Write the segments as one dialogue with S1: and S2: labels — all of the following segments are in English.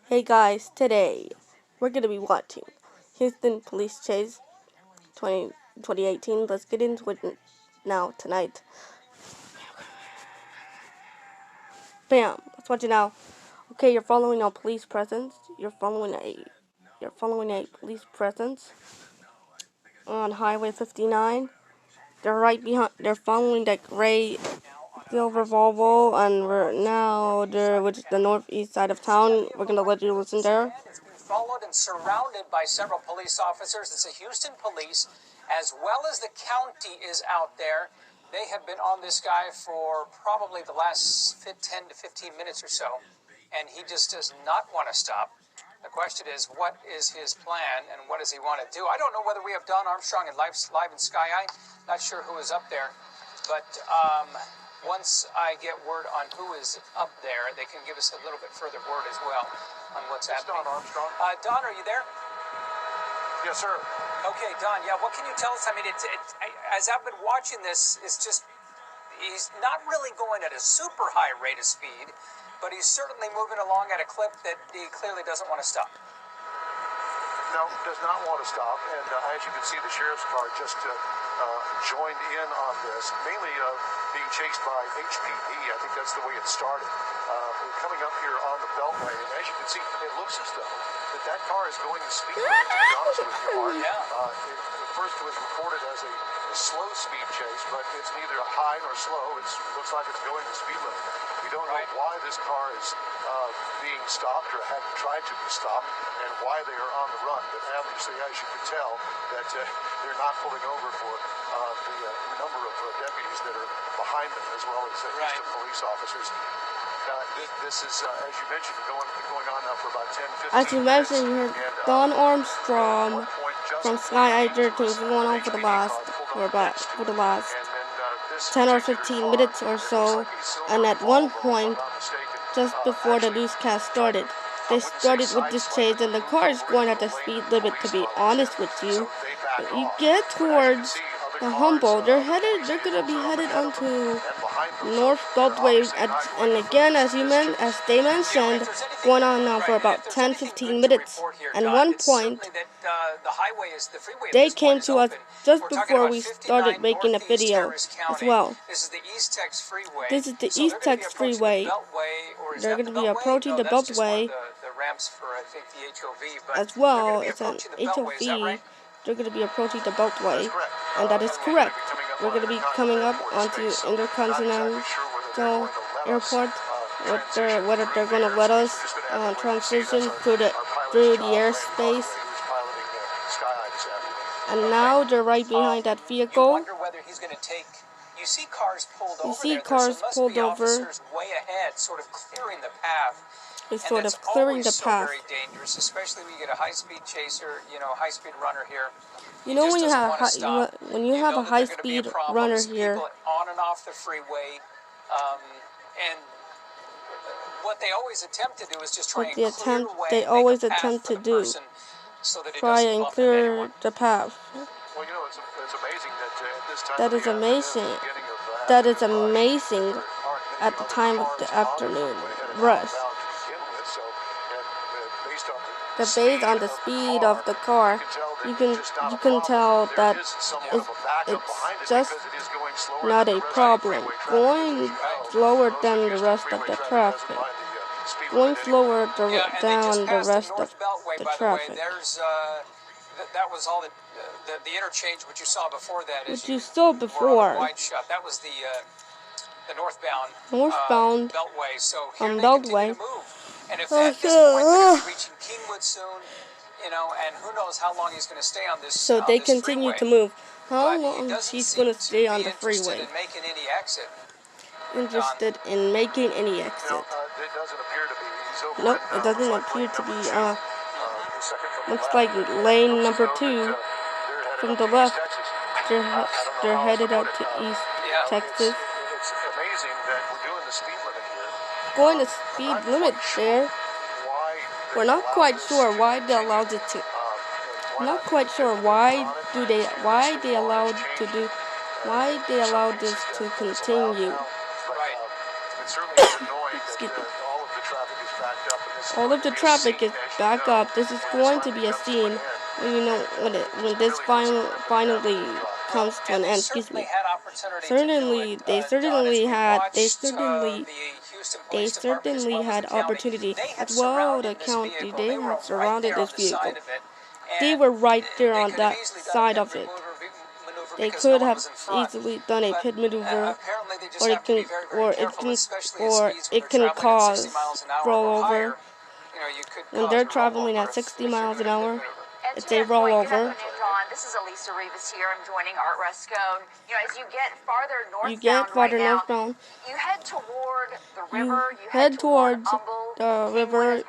S1: Hey guys, today we're going to be watching Houston Police Chase 2018. Let's get into it now, tonight. Bam! Let's watch it now. Okay, you're following a police presence. You're following a police presence on Highway 59. They're right behind. They're following that gray silver Volvo, and which is the northeast side of town. We're gonna let you listen there.
S2: It's been followed and surrounded by several police officers. It's the Houston Police, as well as the county is out there. They have been on this guy for probably the last 10 to 15 minutes or so, and he just does not want to stop. The question is, what is his plan, and what does he want to do? I don't know whether we have Don Armstrong and Live in Sky High. Not sure who is up there, but once I get word on who is up there, they can give us a little bit further word as well on what's happening.
S3: Don Armstrong.
S2: Don, are you there?
S3: Yes, sir.
S2: Okay, Don, yeah, what can you tell us? I mean, as I've been watching this, it's just, he's not really going at a super high rate of speed, but he's certainly moving along at a clip that he clearly doesn't want to stop.
S3: No, does not want to stop, and as you can see, the sheriff's car just joined in on this, mainly being chased by HPD. I think that's the way it started. We're coming up here on the Beltway, and as you can see, it looks as though that car is going the speed limit, to be honest with you, Mark. It first was reported as a slow speed chase, but it's neither high nor slow. It looks like it's going the speed limit. We don't know why this car is being stopped or had tried to be stopped, and why they are on the run. But obviously, as you can tell, that they're not pulling over for the number of deputies that are behind them, as well as Houston police officers. This is, as you mentioned, going on now for about 10, 15
S1: As you mentioned, you heard Don Armstrong from Sky High going on for the last 10 or 15 minutes or so, and at one point, just before the newscast started, they started with this chase, and the car is going at the speed limit, to be honest with you. But you get towards the Humboldt, they're gonna be headed onto North Beltway, and again, as they mentioned, going on now for about 10-15 minutes. And one point, they came to us just before we started making a video as well.
S2: This is the East Tex Freeway.
S1: This is the East Tex Freeway. They're going to be approaching the Beltway as well. It's an HOV. They're going to be approaching the Beltway, and that is correct. We're going to be coming up onto Intercontinental Airport. Whether they're going to let us transition through the airspace. And now they're right behind that vehicle.
S2: You wonder whether he's going to take. You see cars pulled over.
S1: Way
S2: ahead, sort of clearing the path.
S1: It's sort of clearing the path.
S2: Very dangerous, especially when you get a high-speed chaser, high-speed runner here.
S1: You know, when you have a high-speed runner here,
S2: on and off the freeway, and what they always attempt to do is just try and clear
S1: the path.
S3: Well, it's amazing that at this time.
S1: That is amazing. That is amazing at the time of the afternoon rush. Based on the speed of the car, you can tell that it's just not a problem. Going slower than the rest of the traffic. Going slower down the rest of the traffic.
S2: That was all the interchange. What you saw before that is wide shot. That was the northbound Beltway. So here they continue to move. And if at this point they're reaching Kingwood soon, and who knows how long he's going to stay on this.
S1: So they continue to move. How long he's going to stay on the
S2: Interested
S1: freeway?
S2: in making any exit.
S1: Interested in making any exit?
S3: It doesn't appear to be.
S1: Nope, it doesn't appear to be. Looks like lane number 2 from the left. They're headed out to East Texas.
S3: It's amazing that we're doing the speed limit here.
S1: Going the speed limit there. We're not quite sure why they allowed it to. Not quite sure why they allowed this to continue.
S3: It's certainly annoying that all of the traffic is backed up, and this
S1: All of the traffic is back up. This is going to be a scene when when this finally comes to an end. Excuse me. They certainly had opportunity. As well, the county, they had surrounded this vehicle. They were right there on that side of it. They could have easily done a pit maneuver, or it can cause rollover. When they're traveling at 60 miles an hour, it's a rollover.
S4: This is Elisa Rivas here. I'm joining Art Rescone. As you get farther northbound, you head toward the river. You head towards
S1: the river.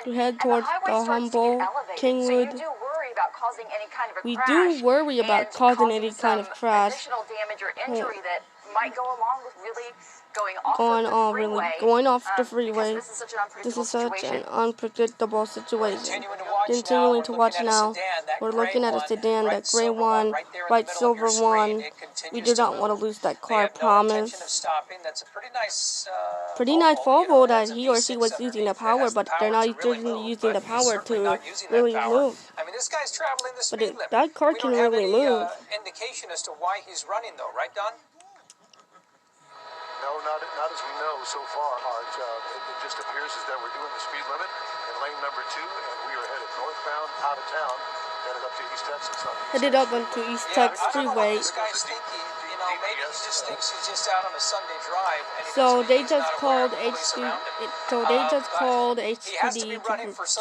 S1: You head towards the Humboldt, Kingwood.
S4: So you do worry about causing any kind of a
S1: We
S4: crash.
S1: do worry about causing any kind of crash.
S4: Additional damage or injury that might go along with really going off the freeway.
S1: This is such an unpredictable situation. Continuing to watch now, we're looking at a sedan, that gray one, white silver one. We do not want to lose that car, I promise. Pretty nice Volvo that he or she was using the power, but they're not using the power to really move. But that car can really move.
S2: Indication as to why he's running, though, right, Don?
S3: No, not as we know so far, Art. It just appears as that we're doing the speed limit in lane number 2, and we are headed northbound out of town, headed up to East Texas.
S1: Headed up onto East Texas Freeway.
S2: Maybe he just thinks he's just out on a Sunday drive.
S1: So they just called HPD. So they just called HPD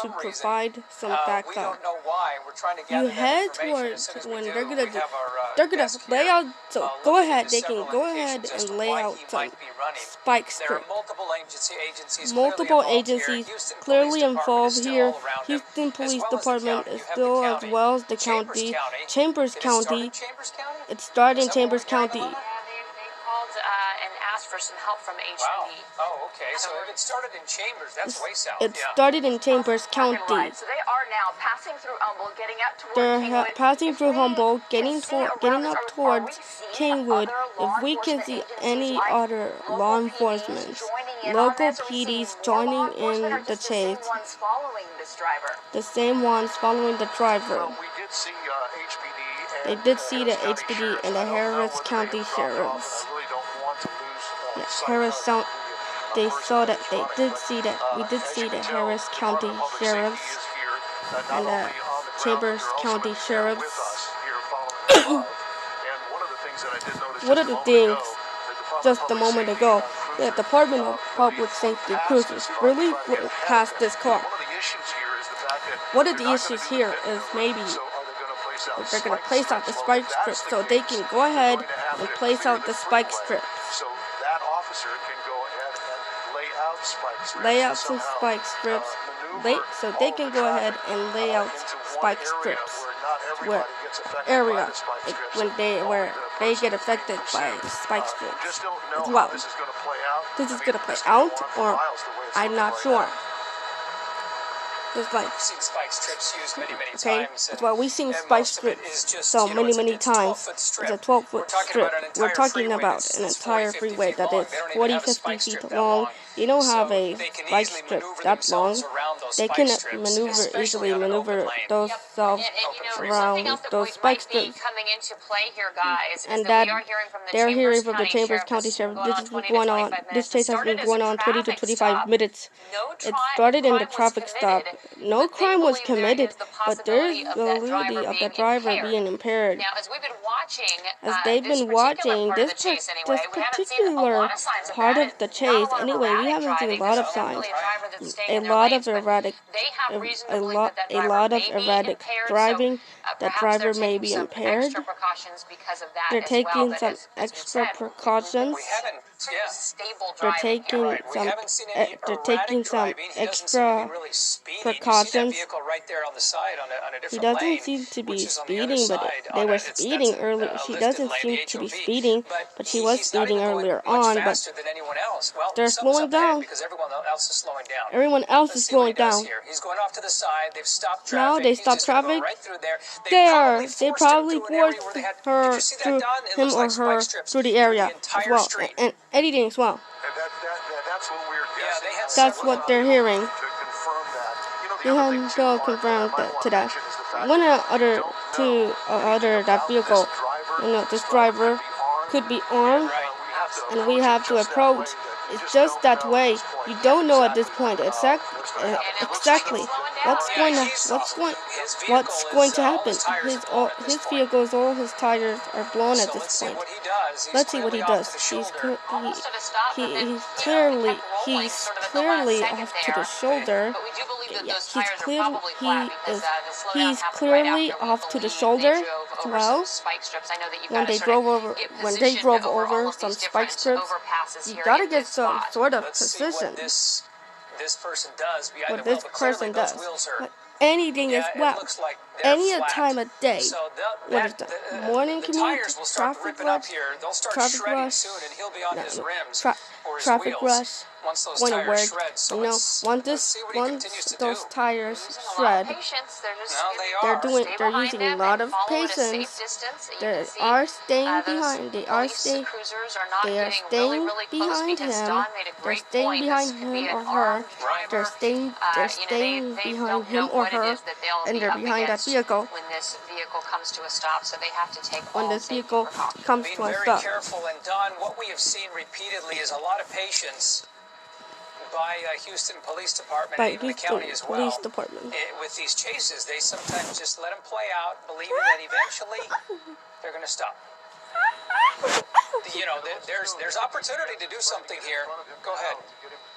S1: to provide some backup.
S2: We don't know why. We're trying to gather
S1: You head towards when they're gonna lay out. So go ahead. They can go ahead and lay out some spike strip. Multiple agencies clearly involved here. Houston Police Department is still, as well as the county, Chambers County. It started in Chambers County.
S4: They called and asked for some help from HPD.
S2: Wow. Oh, okay. So if it started in Chambers, that's way south.
S1: It started in Chambers County.
S4: So they are now passing through Humboldt, getting up towards
S1: They're passing through Humboldt, getting up towards Kingwood. If we can see any other law enforcement, local PDs joining in the chase, the same ones following the driver.
S3: We did see HPD.
S1: They did see the HPD and the Harris County Sheriffs. Yeah, they saw that. They did see that. We did see the Harris County Sheriffs and the Chambers County Sheriffs. One of the things, just a moment ago, the Department of Public Safety cruisers really went past this car. One of the issues here is maybe they're going to place out the spike strips, so they can go ahead and place out the spike strips.
S3: So that officer can go ahead and lay out spike strips.
S1: Lay out some spike strips. So they can go ahead and lay out spike strips. Where they get affected by spike strips. As well. This is going to play out, or I'm not sure. It's like,
S2: I've seen spike strips used many
S1: okay,
S2: times.
S1: that's why we've seen spike strips so many times. It's a 12-foot strip. We're talking about an entire freeway that is 40-50 feet long. They don't have a spike strip that long. They can easily maneuver those around those spike strips. And that they're hearing from the Chambers County Sheriff. This chase has been going on 20 to 25 minutes. It started in the traffic stop. No crime was committed, but there is the ability of the driver being impaired. As they've been watching this particular part of the chase, anyway, we haven't seen a lot of signs, a lot of erratic driving. The driver may be impaired. They're taking some extra precautions. They're taking some extra precautions. He doesn't seem to be speeding, but they were speeding earlier. She doesn't seem to be speeding, but she was speeding earlier on. But they're slowing down. Everyone else is slowing down.
S2: He's going off to the side. They've stopped traffic.
S1: Now they stopped traffic. They probably forced him or her through the area as well, and editing as well.
S3: That's what we're guessing.
S1: That's what they're hearing.
S3: To confirm the other thing too,
S1: confirmed
S3: I might
S1: that
S3: want
S1: to
S3: to
S1: that.
S3: mention is the fact
S1: One
S3: that
S1: other
S3: we don't
S1: to
S3: know
S1: other that
S3: about
S1: vehicle, this driver could be armed, and we have to approach. It's just that way. You don't know at this point exactly what's going to happen. His vehicles, all his tires are blown at this point. Let's see what he does. He's clearly off to the shoulder. Yeah, he's clearly off to the shoulder as well. When they drove over some spike strips, you gotta get some sort of precision.
S2: This person does behind
S1: What
S2: the wheel,
S1: this
S2: but clearly
S1: person
S2: those
S1: does.
S2: wheels are.
S1: But anything is
S2: It
S1: well.
S2: looks like they're
S1: Any
S2: flat.
S1: time of day.
S2: So
S1: What is that? Morning
S2: the
S1: commute,
S2: tires will start
S1: traffic
S2: ripping up
S1: rush,
S2: here. They'll start
S1: traffic
S2: shredding
S1: rush.
S2: soon, and he'll be on his rims or his
S1: Traffic
S2: wheels
S1: rush.
S2: once those
S1: Going to
S2: tires
S1: work.
S2: shred. So
S1: once
S2: see what he continues to
S1: those
S2: do.
S1: tires shred, they're using a lot of patience. They are staying behind. They are staying behind him. They're staying behind him or her. They're staying behind him or her, and they're behind that vehicle.
S4: When this vehicle comes to a stop, so they have to take
S1: When this vehicle comes
S2: Being
S1: to a
S2: very
S1: stop.
S2: careful, and Don, what we have seen repeatedly is a lot of patience by Houston Police Department and even the county as well.
S1: Police Department.
S2: With these chases, they sometimes just let them play out, believing that eventually they're going to stop. You know, there's opportunity to do something here. Go ahead.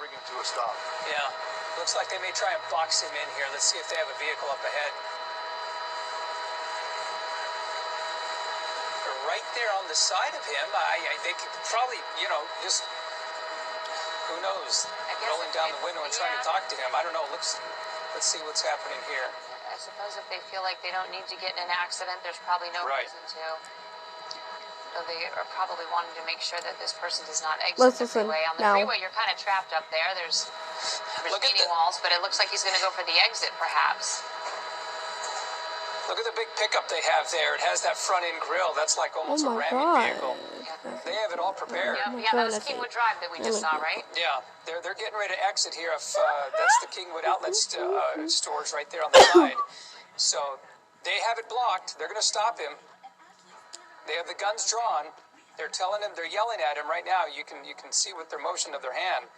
S3: Bring him to a stop.
S2: Yeah, looks like they may try and box him in here. Let's see if they have a vehicle up ahead. Right there on the side of him, they could probably, just, who knows, rolling down the window and trying to talk to him. I don't know. Let's see what's happening here.
S4: I suppose if they feel like they don't need to get in an accident, there's probably no reason to. So they are probably wanting to make sure that this person does not exit the freeway. On the freeway, you're kind of trapped up there. There's retaining walls, but it looks like he's going to go for the exit, perhaps.
S2: Look at the big pickup they have there. It has that front-end grill. That's like almost a ramming vehicle. They have it all prepared.
S4: Yeah, that was Kingwood Drive that we just saw, right?
S2: Yeah, they're getting ready to exit here. That's the Kingwood Outlet stores right there on the side. So they have it blocked. They're going to stop him. They have the guns drawn. They're telling him, they're yelling at him right now. You can see with their motion of their hand.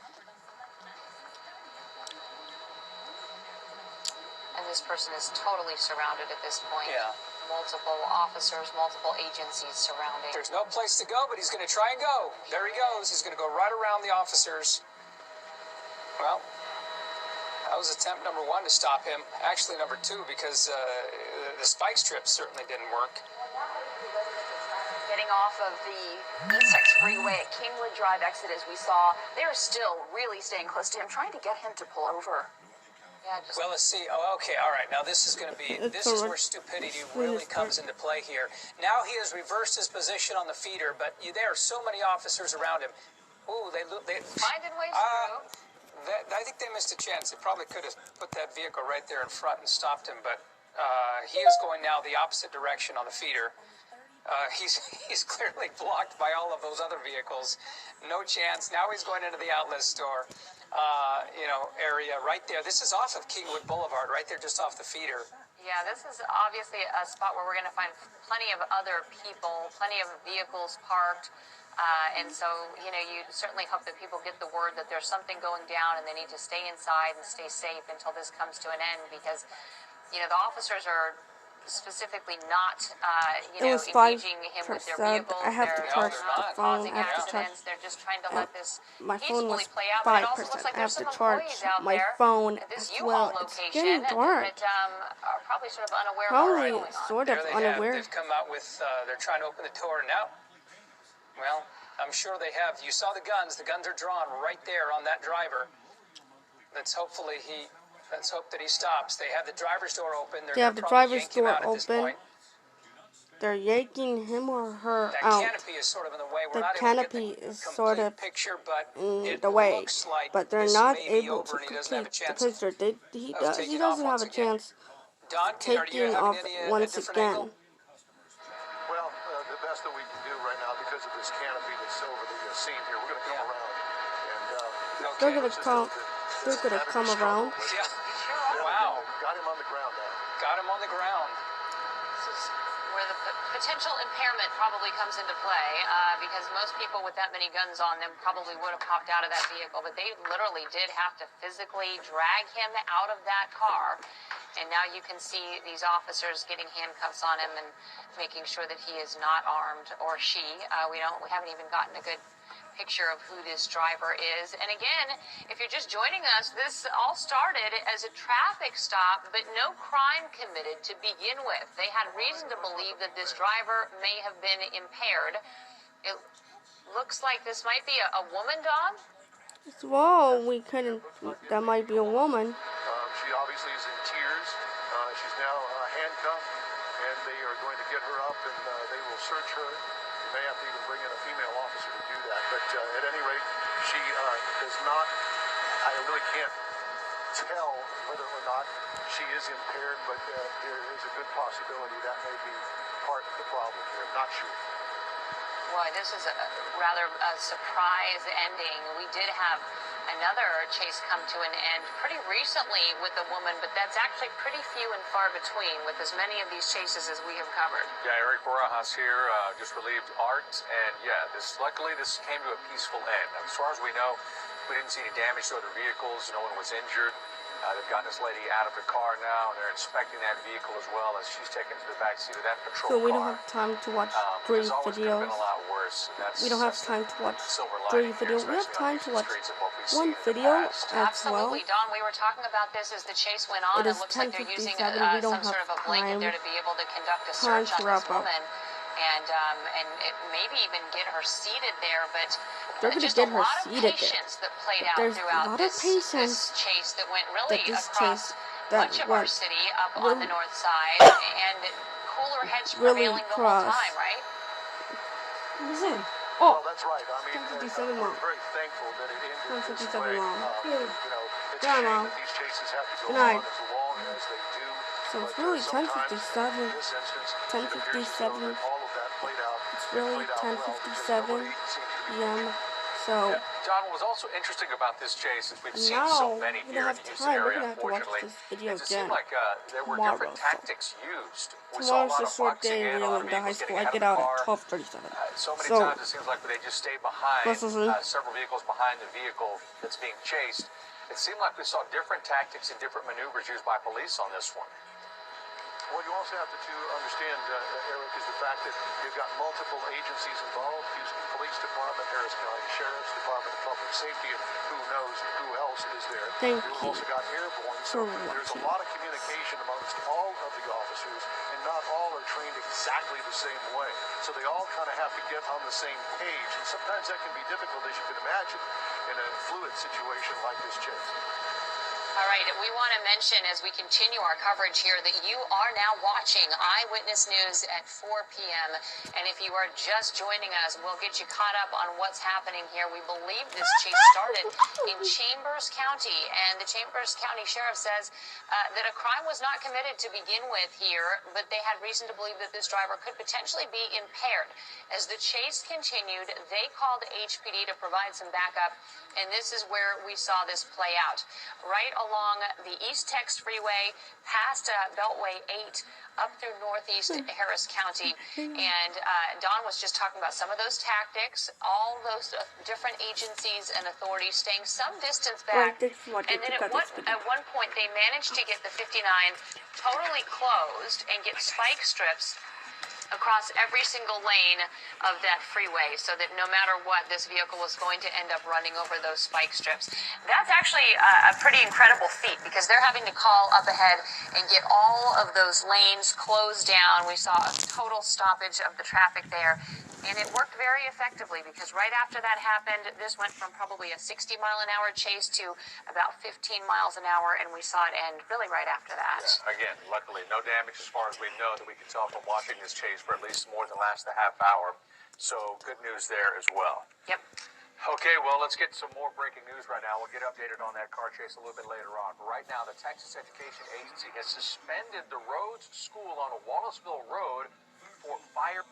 S4: And this person is totally surrounded at this point.
S2: Yeah.
S4: Multiple officers, multiple agencies surrounding.
S2: There's no place to go, but he's going to try and go. There he goes. He's going to go right around the officers. Well, that was attempt number 1 to stop him. Actually, number 2, because the spike strips certainly didn't work.
S4: Getting off of the East 6 freeway at Kingwood Drive exit, as we saw, they're still really staying close to him, trying to get him to pull over. Yeah,
S2: well, let's see. Oh, okay, all right. Now this is going to be. This is where stupidity really comes into play here. Now he has reversed his position on the feeder, but there are so many officers around him. Ooh, they
S4: finding ways through.
S2: I think they missed a chance. They probably could have put that vehicle right there in front and stopped him, but he is going now the opposite direction on the feeder. He's clearly blocked by all of those other vehicles. No chance. Now he's going into the outlet store, area right there. This is off of Kingwood Boulevard, right there, just off the feeder.
S4: Yeah, this is obviously a spot where we're going to find plenty of other people, plenty of vehicles parked. And so, you certainly hope that people get the word that there's something going down and they need to stay inside and stay safe until this comes to an end, because, the officers are specifically not, engaging him with their vehicles.
S1: I have to charge the phone. I have to charge.
S4: They're just trying to let this
S1: my phone was
S4: play out. But it also
S1: 5%.
S4: looks like
S1: I have
S4: there's
S1: to
S4: some
S1: charge
S4: employees out
S1: my
S4: there
S1: phone
S4: at this
S1: as
S4: U-Haul
S1: well. It's
S4: location
S1: getting dark.
S4: that are probably sort of unaware of what's going on.
S1: Sort of unaware.
S2: They've come out with. They're trying to open the door now. Well, I'm sure they have. You saw the guns. The guns are drawn right there on that driver. Let's hope that he stops. They have the driver's door open.
S1: They have the driver's door open. They're yanking him or her out.
S2: That canopy is sort of in the way.
S1: The canopy is sort of in the way, but they're not able to complete the picture. He doesn't have a chance taking off once again.
S3: Well, the best that we can do right now, because of this canopy that's over the scene here, we're going to come around. And
S1: they're gonna come around.
S3: Got him on the ground now.
S2: Got him on the ground.
S4: This is where the potential impairment probably comes into play, because most people with that many guns on them probably would have popped out of that vehicle, but they literally did have to physically drag him out of that car. And now you can see these officers getting handcuffs on him and making sure that he is not armed, or she. We haven't even gotten a good picture of who this driver is. And again, if you're just joining us, this all started as a traffic stop, but no crime committed to begin with. They had reason to believe that this driver may have been impaired. It looks like this might be a woman, Don?
S1: Whoa, that might be a woman.
S3: She obviously is in tears. She's now handcuffed, and they are going to get her up, and they will search her. They may have to even bring in a female officer to do that. But at any rate, she does not, I really can't tell whether or not she is impaired, but there is a good possibility that may be part of the problem here. I'm not sure.
S4: Boy, this is rather a surprise ending. We did have another chase come to an end pretty recently with a woman, but that's actually pretty few and far between with as many of these chases as we have covered.
S5: Yeah, Eric Barajas here, just relieved Art, and yeah, luckily this came to a peaceful end. As far as we know, we didn't see any damage to other vehicles, no one was injured. They've gotten this lady out of the car now, and they're inspecting that vehicle as well as she's taken to the back seat of that patrol
S1: So
S5: car.
S1: we don't have time to watch 3 videos. We don't have time to watch 3 videos. We have time to watch 1 video as well.
S4: Absolutely, Don. We were talking about this as the chase went on.
S1: It
S4: It
S1: is
S4: looks like they're using
S1: 10:57. We don't
S4: some sort of a
S1: have
S4: blanket
S1: time.
S4: there to be able to conduct a
S1: Time
S4: search
S1: to
S4: on
S1: wrap
S4: this
S1: up.
S4: woman. And maybe even get her seated there, but
S1: They're gonna
S4: just
S1: get
S4: a
S1: her
S4: lot of
S1: seated there.
S4: patience that played out
S1: There's a
S4: throughout
S1: lot of
S4: this
S1: patience
S4: chase that went really across
S1: that
S4: much of our
S1: went
S4: city up on the north side, and cooler heads
S1: really
S4: prevailing the whole
S1: cross.
S4: time, right?
S1: Listen.
S3: Well,
S1: Oh,
S3: that's right. I mean,
S1: 10:57
S3: we're
S1: Mom.
S3: very thankful that it ended this
S1: 10:57
S3: way.
S1: Mom.
S3: You know, it's a
S1: Yeah,
S3: shame
S1: Mom.
S3: that these chases have to go
S1: Good night.
S3: on as long as they do.
S1: So it's
S3: But,
S1: really
S3: sometimes,
S1: 10:57.
S3: in this instance, it appears as though
S1: 10:57.
S3: that all of that played out.
S1: It's really
S3: played out well because
S1: 10:57
S3: nobody seemed to be
S1: p.m. So
S5: Yeah. John, what was also interesting about this chase is we've seen
S1: now
S5: so many
S1: we
S5: here
S1: don't
S5: in
S1: have
S5: the Houston
S1: time. We're
S5: area,
S1: gonna have to watch
S5: unfortunately.
S1: this video
S5: It seemed
S1: again.
S5: like there were
S1: tomorrow.
S5: different tactics used. We saw a
S1: Tomorrow's
S5: lot
S1: a
S5: of
S1: short
S5: boxing
S1: day
S5: in, a
S1: really
S5: lot of
S1: in the high
S5: vehicles
S1: school.
S5: getting
S1: I
S5: out
S1: get
S5: of
S1: out
S5: the
S1: at
S5: car.
S1: 12:37.
S5: So many
S1: So
S5: times it seems like they just stay behind
S1: Listen.
S5: several vehicles behind the vehicle that's being chased. It seemed like we saw different tactics and different maneuvers used by police on this one.
S3: What you also have to understand, Eric, is the fact that you've got multiple agencies involved: Houston Police Department, Harris County Sheriff's Department, Public Safety, and who knows who else is there.
S1: Thank
S3: You've
S1: you
S3: also got airborne, so
S1: for
S3: there's a
S1: watching.
S3: lot of communication amongst all of the officers, and not all are trained exactly the same way. So they all kind of have to get on the same page, and sometimes that can be difficult, as you can imagine, in a fluid situation like this chase.
S4: All right, we want to mention as we continue our coverage here that you are now watching Eyewitness News at 4 p.m. And if you are just joining us, we'll get you caught up on what's happening here. We believe this chase started in Chambers County, and the Chambers County Sheriff says that a crime was not committed to begin with here, but they had reason to believe that this driver could potentially be impaired. As the chase continued, they called HPD to provide some backup, and this is where we saw this play out. Right along the East Tex Freeway, past Beltway 8, up through northeast Harris County. And Don was just talking about some of those tactics, all those different agencies and authorities staying some distance back. And then at one point, they managed to get the 59 totally closed and get spike strips across every single lane of that freeway, so that no matter what, this vehicle was going to end up running over those spike strips. That's actually a pretty incredible feat, because they're having to call up ahead and get all of those lanes closed down. We saw a total stoppage of the traffic there, and it worked very effectively, because right after that happened, this went from probably a 60-mile-an-hour chase to about 15 miles an hour, and we saw it end really right after that.
S5: Yeah, again, luckily, no damage as far as we know that we can tell from watching this chase for at least more than last a half hour. So good news there as well.
S4: Yep.
S5: Okay, well, let's get some more breaking news right now. We'll get updated on that car chase a little bit later on. But right now, the Texas Education Agency has suspended the Rhodes School on Wallaceville Road for fire